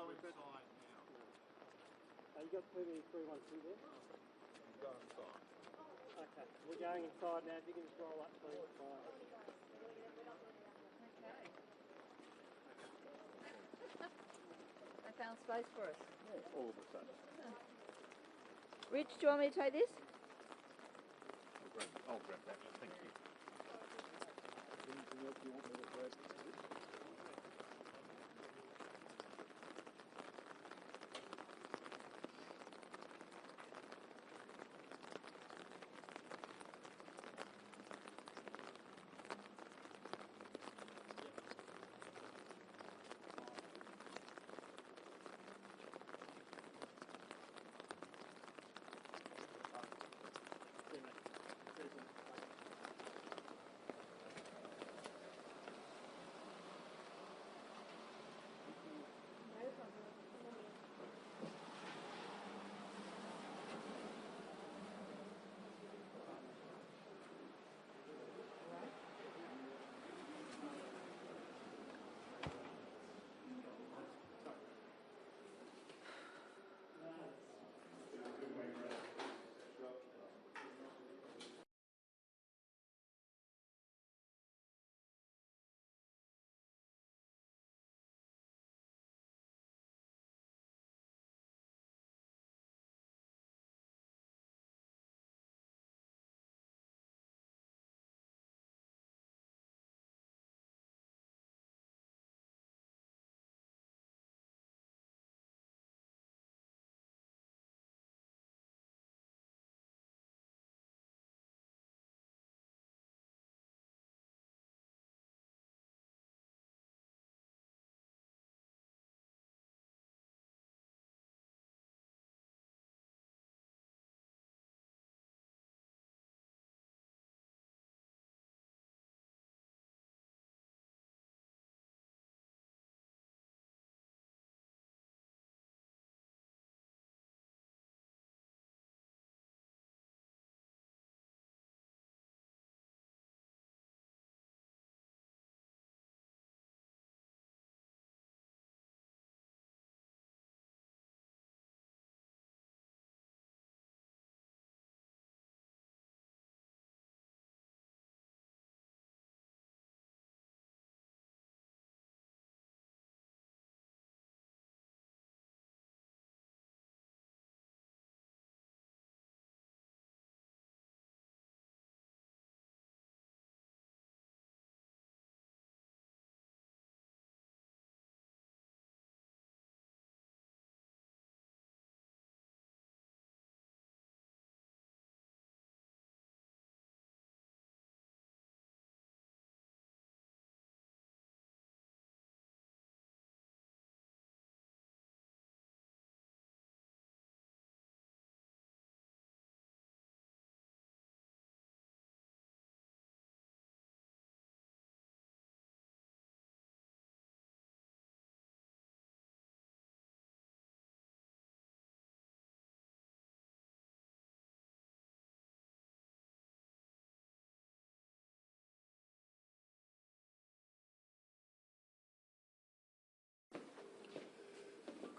You got permit 312 there? Go inside. Okay, we're going inside now. If you can just roll up, please. They found space for us. Yeah, all of a sudden. Rich, do you want me to take this? I'll grab that. Thank you. Anything else you want me to grab?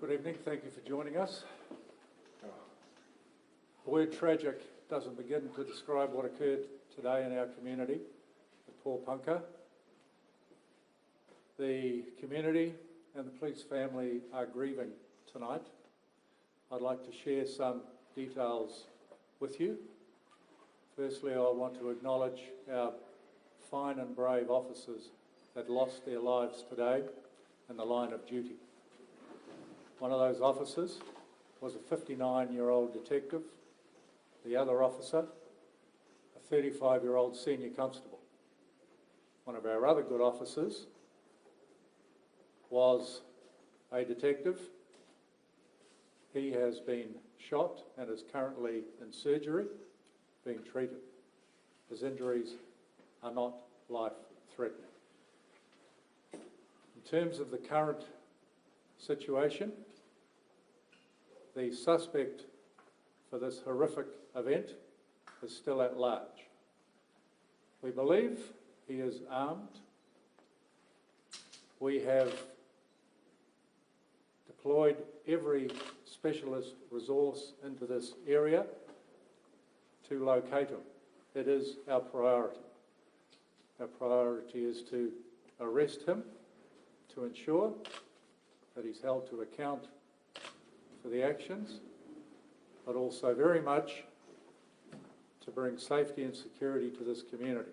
Good evening, thank you for joining us. The word tragic doesn't begin to describe what occurred today in our community at Paul Punker. The community and the police family are grieving tonight. I'd like to share some details with you. Firstly, I want to acknowledge our fine and brave officers that lost their lives today in the line of duty. One of those officers was a 59-year-old detective. The other officer, a 35-year-old senior constable. One of our other good officers was a detective. He has been shot and is currently in surgery, being treated. His injuries are not life-threatening. In terms of the current situation, the suspect for this horrific event is still at large. We believe he is armed. We have deployed every specialist resource into this area to locate him. It is our priority. Our priority is to arrest him, to ensure that he's held to account for the actions, but also very much to bring safety and security to this community.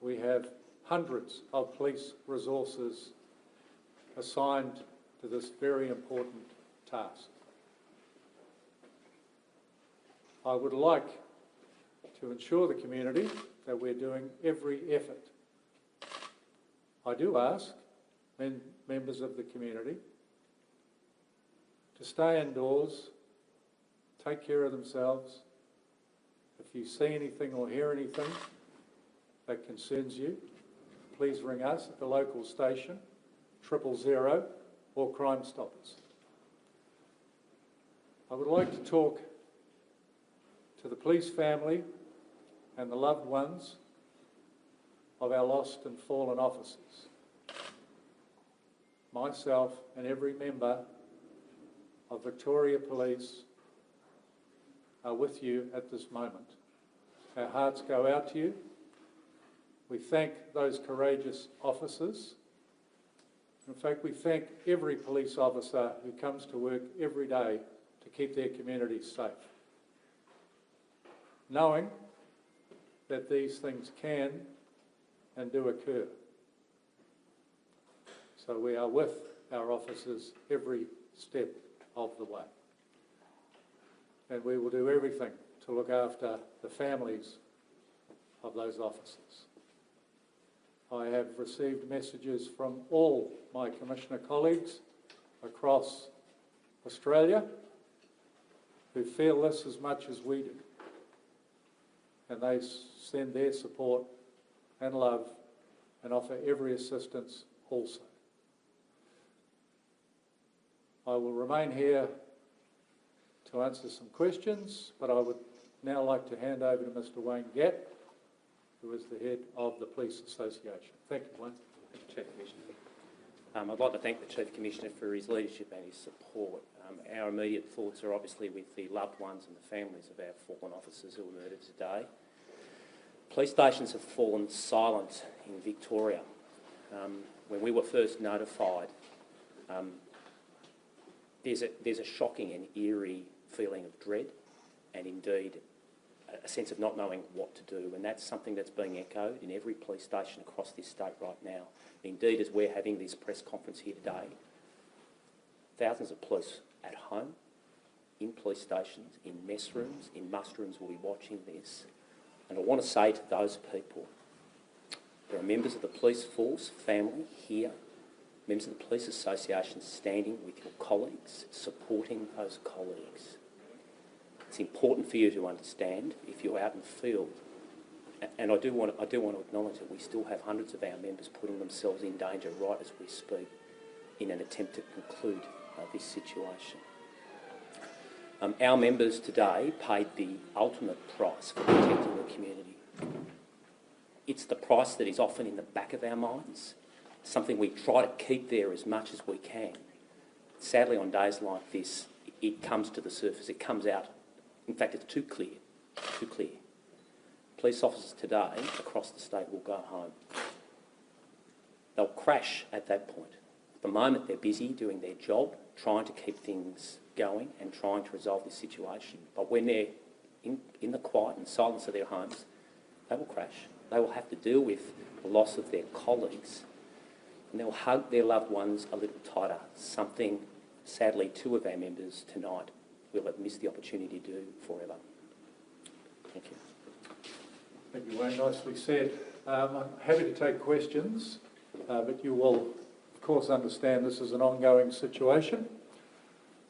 We have hundreds of police resources assigned to this very important task. I would like to ensure the community that we're doing every effort. I do ask members of the community to stay indoors, take care of themselves. If you see anything or hear anything that concerns you, please ring us at the local station, 000 or Crime Stoppers. I would like to talk to the police family and the loved ones of our lost and fallen officers. Myself and every member of Victoria Police are with you at this moment. Our hearts go out to you. We thank those courageous officers. In fact, we thank every police officer who comes to work every day to keep their communities safe, knowing that these things can and do occur. So we are with our officers every step of the way. And we will do everything to look after the families of those officers. I have received messages from all my Commissioner colleagues across Australia who feel this as much as we do. And they send their support and love and offer every assistance also. I will remain here to answer some questions, but I would now like to hand over to Mr. Wayne Gatt, who is the head of the Police Association. Thank you, Wayne. Thank you, Chief Commissioner. I'd like to thank the Chief Commissioner for his leadership and his support. Our immediate thoughts are obviously with the loved ones and the families of our fallen officers who were murdered today. Police stations have fallen silent in Victoria. When we were first notified, there's a shocking and eerie feeling of dread and indeed a sense of not knowing what to do, and that's something that's being echoed in every police station across this state right now. Indeed, as we're having this press conference here today, thousands of police at home, in police stations, in mess rooms, in muster rooms will be watching this. And I want to say to those people, there are members of the police force, family here, members of the Police Association standing with your colleagues, supporting those colleagues. It's important for you to understand if you're out in the field, and I do want to acknowledge that we still have hundreds of our members putting themselves in danger right as we speak in an attempt to conclude this situation. Our members today paid the ultimate price for protecting the community. It's the price that is often in the back of our minds, something we try to keep there as much as we can. Sadly, on days like this, it comes to the surface, it comes out. In fact, it's too clear. Police officers today across the state will go home. They'll crash at that point. At the moment, they're busy doing their job, trying to keep things going and trying to resolve this situation. But when they're in the quiet and silence of their homes, they will crash. They will have to deal with the loss of their colleagues, and they'll hug their loved ones a little tighter, something, sadly, 2 of our members tonight will have missed the opportunity to do forever. Thank you. Thank you, Wayne. Nicely said. I'm happy to take questions, but you will, of course, understand this is an ongoing situation.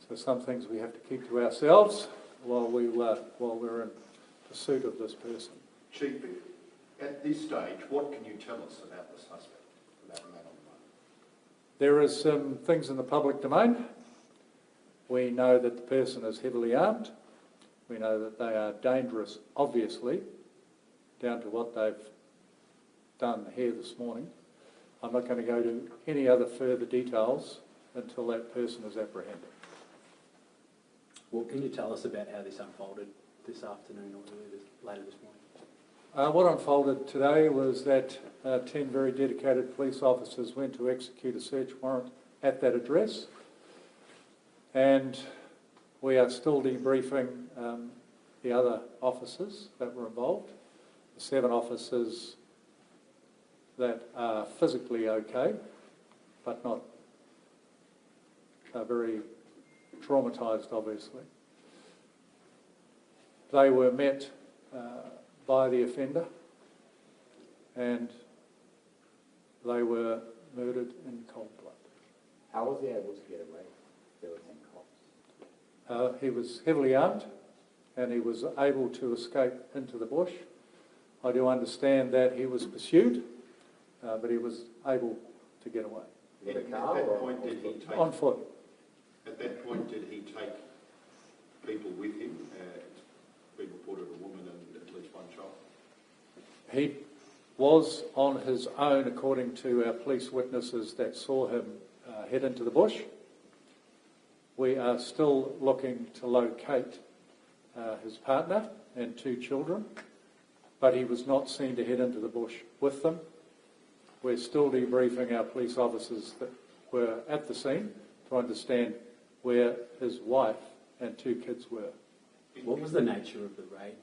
So some things we have to keep to ourselves while we're in pursuit of this person. Chief, at this stage, what can you tell us about the suspect, about the man on the motor? There is some things in the public domain. We know that the person is heavily armed. We know that they are dangerous, obviously, down to what they've done here this morning. I'm not going to go to any other further details until that person is apprehended. Well, can you tell us about how this unfolded this afternoon or later this morning? What unfolded today was that 10 very dedicated police officers went to execute a search warrant at that address, and we are still debriefing the other officers that were involved, the 7 officers that are physically okay, but not very traumatised, obviously. They were met by the offender, and they were murdered in cold blood. How was he able to get away? There were 10 cops. He was heavily armed, and he was able to escape into the bush. I do understand that he was pursued, but he was able to get away. With a At car that or point, did he take? On foot. At that point, did he take people with him? Been reported a woman and at least one child. He was on his own, according to our police witnesses that saw him head into the bush. We are still looking to locate his partner and 2 children, but he was not seen to head into the bush with them. We're still debriefing our police officers that were at the scene to understand where his wife and 2 kids were. What was the nature of the raid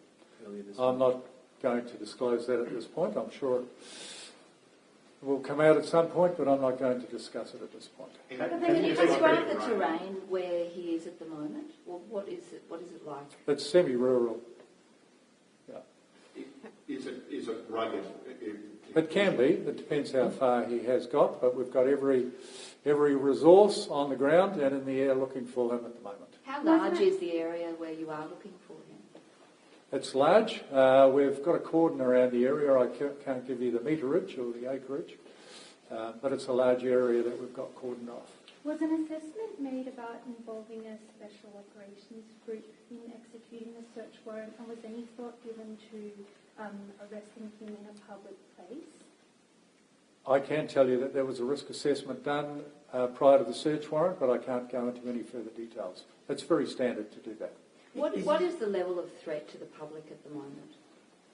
earlier this I'm morning? not going to disclose that at this point. I'm sure it will come out at some point, but I'm not going to discuss it at this point. Can you describe the terrain where he is at the moment? Well, what is it like? It's semi-rural. Yeah. Is it rugged? It can be. It depends how far he has got, but we've got every resource on the ground and in the air looking for him at the moment. How large is the area where you are looking for him? It's large. We've got a cordon around the area. I can't give you the meterage or the acreage, but it's a large area that we've got cordoned off. Was an assessment made about involving a special operations group in executing the search warrant, and was any thought given to arresting him in a public place? I can tell you that there was a risk assessment done prior to the search warrant, but I can't go into any further details. It's very standard to do that. What is the level of threat to the public at the moment?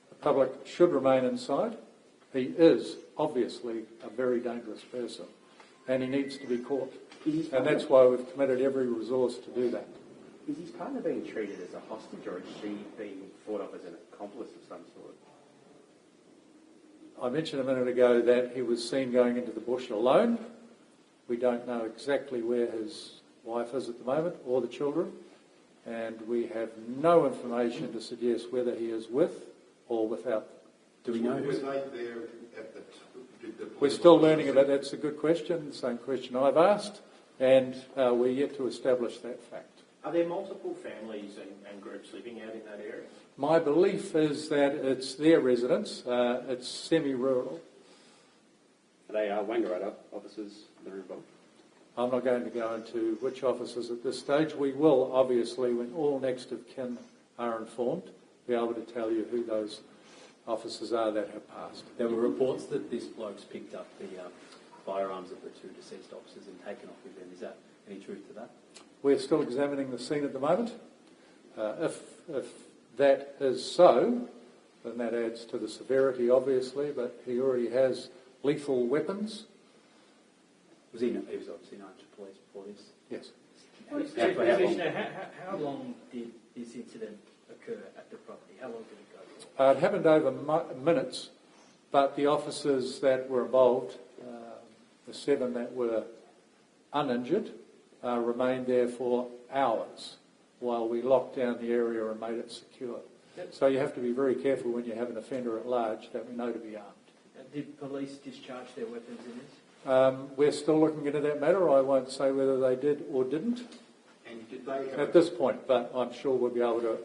The public should remain inside. He is obviously a very dangerous person, and he needs to be caught. And that's why we've committed every resource to do that. Is his partner being treated as a hostage, or is she being thought of as an accomplice of some sort? I mentioned a minute ago that he was seen going into the bush alone. We don't know exactly where his wife is at the moment, or the children, and we have no information to suggest whether he is with or without. Do we know? Were they there at the We're still learning about that. That's a good question, the same question I've asked, and we're yet to establish that fact. Are there multiple families and groups living out in that area? My belief is that it's their residence. It's semi-rural. Are they Wangaratta officers that are involved? I'm not going to go into which officers at this stage. We will, obviously, when all next of kin are informed, be able to tell you who those officers are that have passed. There were reports that this bloke's picked up the firearms of the 2 deceased officers and taken off with them. Is that any truth to that? We're still examining the scene at the moment. If that is so, then that adds to the severity, obviously, but he already has lethal weapons. He was obviously known to police before this. Yes. How long did this incident occur at the property? How long did it go for? It happened over minutes, but the officers that were involved, the 7 that were uninjured, remained there for hours while we locked down the area and made it secure. So you have to be very careful when you have an offender at large that we know to be armed. Did police discharge their weapons in this? We're still looking into that matter. I won't say whether they did or didn't And did they have at this point, but I'm sure we'll be able to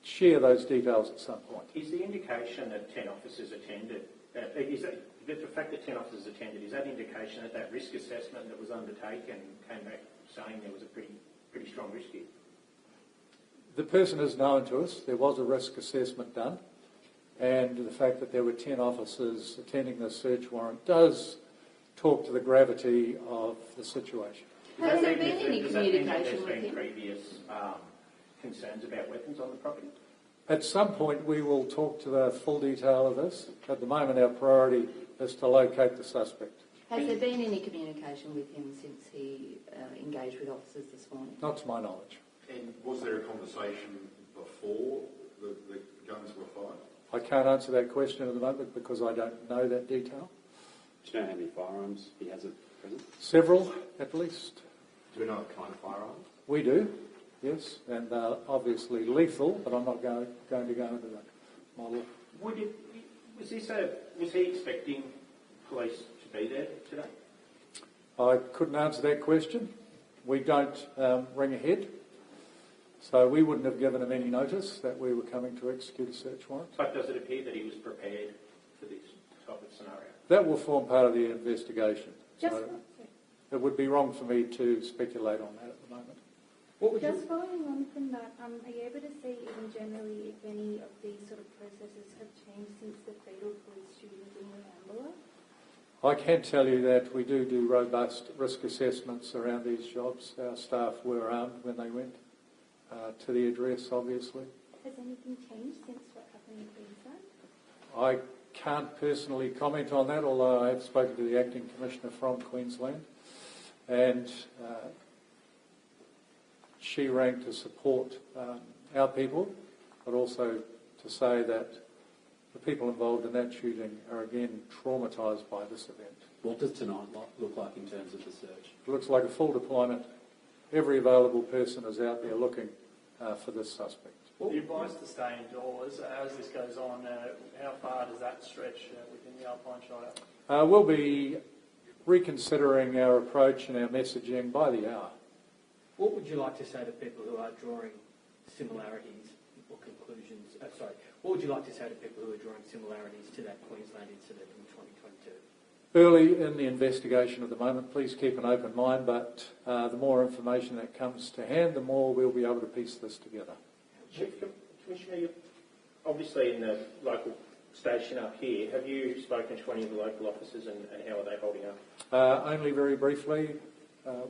share those details at some point. Is the indication that 10 officers attended, the fact that 10 officers attended, is that indication that that risk assessment that was undertaken came back saying there was a pretty strong risk here? The person is known to us. There was a risk assessment done, and the fact that there were 10 officers attending the search warrant does talk to the gravity of the situation. Has there been any Does that mean that communication with there's been him? previous concerns about weapons on the property? At some point, we will talk to the full detail of this. At the moment, our priority is to locate the suspect. Has there been any communication with him since he engaged with officers this morning? Not to my knowledge. And was there a conversation before the guns were fired? I can't answer that question at the moment because I don't know that detail. Do you know how many firearms he has at present? Several, at least. Do we know what kind of firearms? We do, yes, and obviously lethal, but I'm not going to go into the model. Was he expecting police to be there today? I couldn't answer that question. We don't ring ahead, so we wouldn't have given him any notice that we were coming to execute a search warrant. But does it appear that he was prepared for this type of scenario? That will form part of the investigation. Just, So it would be wrong for me to speculate on that at the moment. just following on from that, are you able to say even generally if any of these sort of processes have changed since the fatal police shooting in Newambula? I can tell you that we do robust risk assessments around these jobs. Our staff were armed when they went to the address, obviously. Has anything changed since what happened in Queensland? I can't personally comment on that, although I have spoken to the Acting Commissioner from Queensland, and she rang to support our people, but also to say that the people involved in that shooting are again traumatised by this event. What does tonight look like in terms of the search? It looks like a full deployment. Every available person is out there looking for this suspect. Well, you're advised to stay indoors. As this goes on, how far does that stretch within the Alpine Shire? We'll be reconsidering our approach and our messaging by the hour. What would you like to say to people who are drawing similarities or conclusions? What would you like to say to people who are drawing similarities to that Queensland incident in 2022? Early in the investigation at the moment, please keep an open mind, but the more information that comes to hand, the more we'll be able to piece this together. Chief Commissioner, you're obviously in the local station up here. Have you spoken to any of the local officers and how are they holding up? Only very briefly.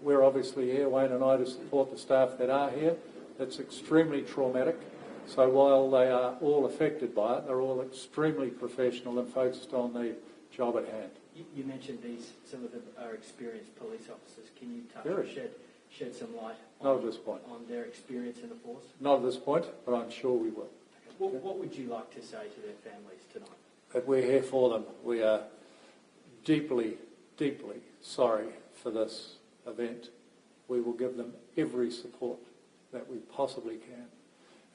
We're obviously here, Wayne and I, to support the staff that are here. It's extremely traumatic. So while they are all affected by it, they're all extremely professional and focused on the job at hand. You mentioned some of them are experienced police officers. Can you touch Very. or shed some light Not at this point. on their experience in the force? Not at this point, but I'm sure we will. What would you like to say to their families tonight? That we're here for them. We are deeply, deeply sorry for this event. We will give them every support that we possibly can.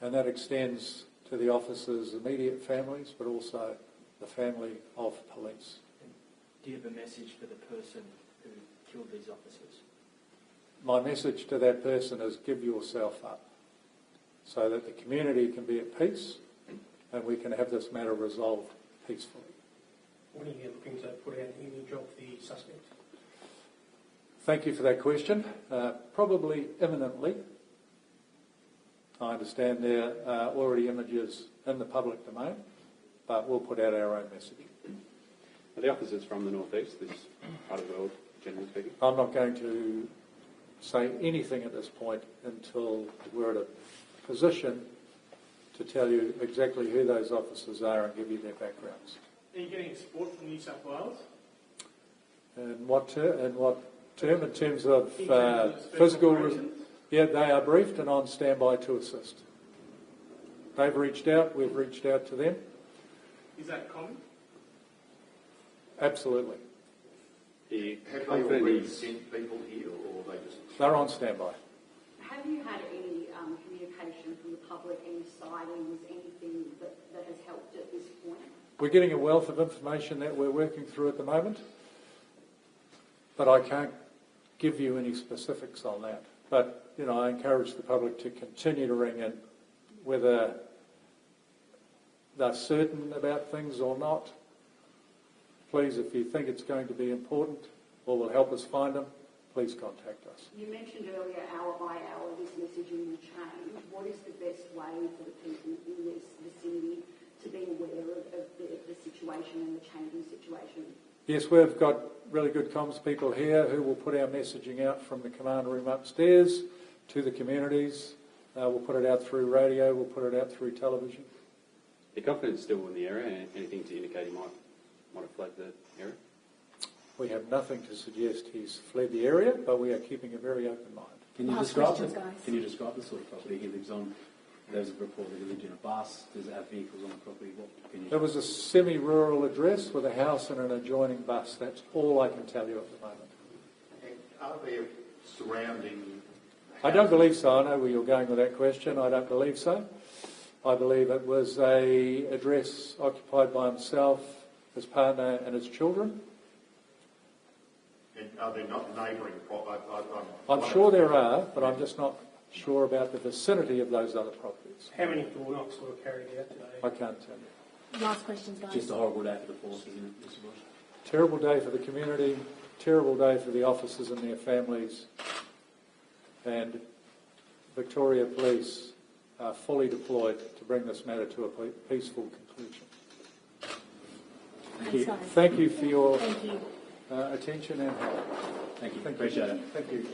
And that extends to the officers' immediate families, but also the family of police. Do you have a message for the person who killed these officers? My message to that person is give yourself up so that the community can be at peace and we can have this matter resolved peacefully. When are you looking to put out any job for the suspect? Thank you for that question. Probably imminently. I understand there are already images in the public domain, but we'll put out our own message. Are the officers from the northeast, this part of the world, generally speaking? I'm not going to say anything at this point until we're at a position to tell you exactly who those officers are and give you their backgrounds. Are you getting support from New South Wales? And what term? In terms of In terms of special physical... operations? Yeah, they are briefed and on standby to assist. They've reached out, we've reached out to them. Is that common? Absolutely. Have they already sent people here or they just... They're on standby. Have you had any communication from the public, any sightings, anything that has helped at this point? We're getting a wealth of information that we're working through at the moment, but I can't give you any specifics on that. But, I encourage the public to continue to ring in, whether they're certain about things or not. Please, if you think it's going to be important or will help us find them, please contact us. You mentioned earlier, hour by hour, this messaging will change. What is the best way for the people in this vicinity to be aware of the situation and the changing situation? Yes, we've got really good comms people here who will put our messaging out from the command room upstairs to the communities. We'll put it out through radio, we'll put it out through television. The confidence still in the area? Anything to indicate he might have fled the area? We have nothing to suggest he's fled the area, but we are keeping a very open mind. Can you Last describe questions, guys. Can you describe the sort of property he lives on? There's a report that he lived in a bus. Does it have vehicles on the property? What can you? It was a semi-rural address with a house and an adjoining bus. That's all I can tell you at the moment. And are there surrounding... I don't believe so. I know where you're going with that question. I don't believe so. I believe it was a address occupied by himself, his partner and his children. And are there not neighbouring properties? I'm sure there are, but I'm just not sure about the vicinity of those other properties. How many door knocks were carried out today? I can't tell you. Last questions, guys. Just a horrible day for the force, isn't it, Mr. Bush? Terrible day for the community, terrible day for the officers and their families. And Victoria Police are fully deployed to bring this matter to a peaceful conclusion. Thanks, guys. Thank you for your Thank you. attention and help. Thank you. Thank Appreciate it. Thank you.